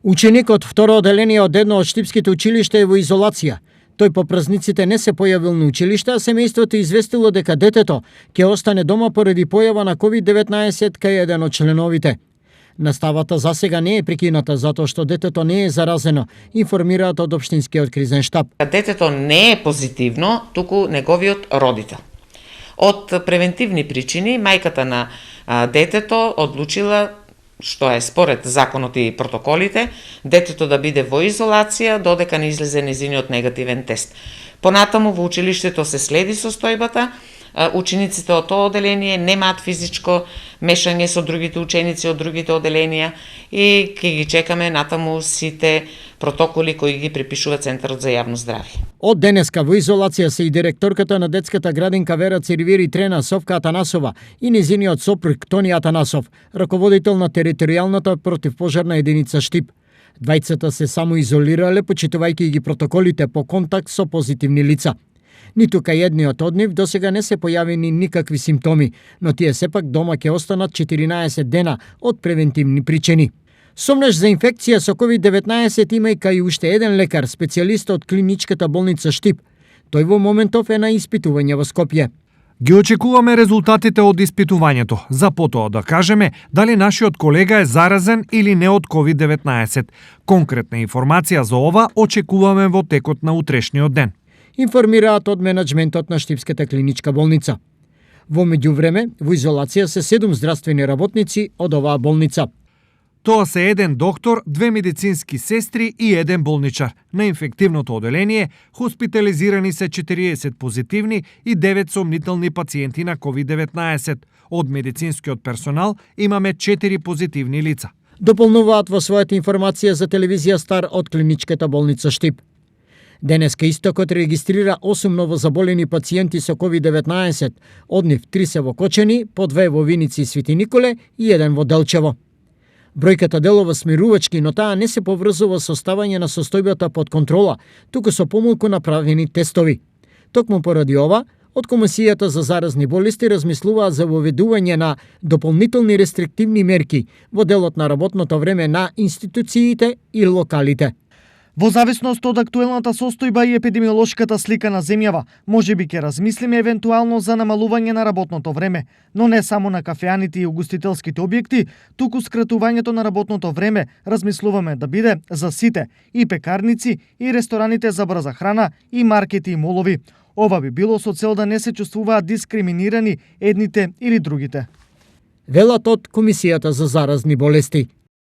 Ученик од второ оделение од едно од штипските училишта е во изолација. Тој по празниците не се појавил на училиште, а семејството известило дека детето ќе остане дома поради појава на COVID-19 кај еден од членовите. Наставата засега не е прекината затоа што детето не е заразено, информираат од општинскиот кризен штаб. Детето не е позитивно, туку неговиот родител. Од превентивни причини, мајката на детето одлучила, што е според законот и протоколите, детето да биде во изолација додека не излезе нејзиниот негативен тест. Понатаму во училиштето се следи состојбата, учениците од тоа оделение немаат физичко мешање со другите ученици од другите оделенија и ќе ги чекаме натаму сите протоколи кои ги припишува Центарот за јавно здравје. Од денеска во изолација се и директорката на детската градинка Вера Цирвири Трена Совка Атанасова и незиниот сопруг Тони Атанасов, раководител на територијалната противпожарна единица Штип. Двајцата се самоизолирале почитувајќи ги протоколите по контакт со позитивни лица. Ниту кај едниот од нив досега не се појавени никакви симптоми, но тие сепак дома ќе останат 14 дена од превентивни причини. Сомнеш за инфекција со COVID-19 има и кај уште еден лекар, специјалист од клиничката болница Штип. Тој во моментов е на испитување во Скопје. Ги очекуваме резултатите од испитувањето, за потоа да кажеме дали нашиот колега е заразен или не од COVID-19. Конкретна информација за ова очекуваме во текот на утрешниот ден, информираат од менаџментот на Штипската клиничка болница. Во меѓувреме, во изолација се 7 здравствени работници од оваа болница. Тоа се еден доктор, 2 медицински сестри и еден болничар. На инфективното оделение хоспитализирани се 40 позитивни и 9 сомнителни пациенти на COVID-19. Од медицинскиот персонал имаме 4 позитивни лица. Дополнуваат во својата информација за телевизија Стар од клиничката болница Штип. Денеска истокот регистрира 8 новозаболени пациенти со COVID-19, од нив 3 се во Кочани, по 2 во Виници и Свети Николе и 1 во Делчево. Бројката делова смирувачки, но таа не се поврзува со ставање на состојбата под контрола, туку со помалку направени тестови. Токму поради ова, од Комисијата за заразни болести размислуваат за воведување на дополнителни рестриктивни мерки во делот на работното време на институциите и локалите. Во зависност од актуелната состојба и епидемиолошката слика на земјава, можеби ќе размислиме евентуално за намалување на работното време, но не само на кафеаните и угостителските објекти, туку скратувањето на работното време размислуваме да биде за сите, и пекарници, и рестораните за брза храна, и маркети и молови. Ова би било со цел да не се чувствуваат дискриминирани едните или другите. Велат од Комисијата за заразни болести.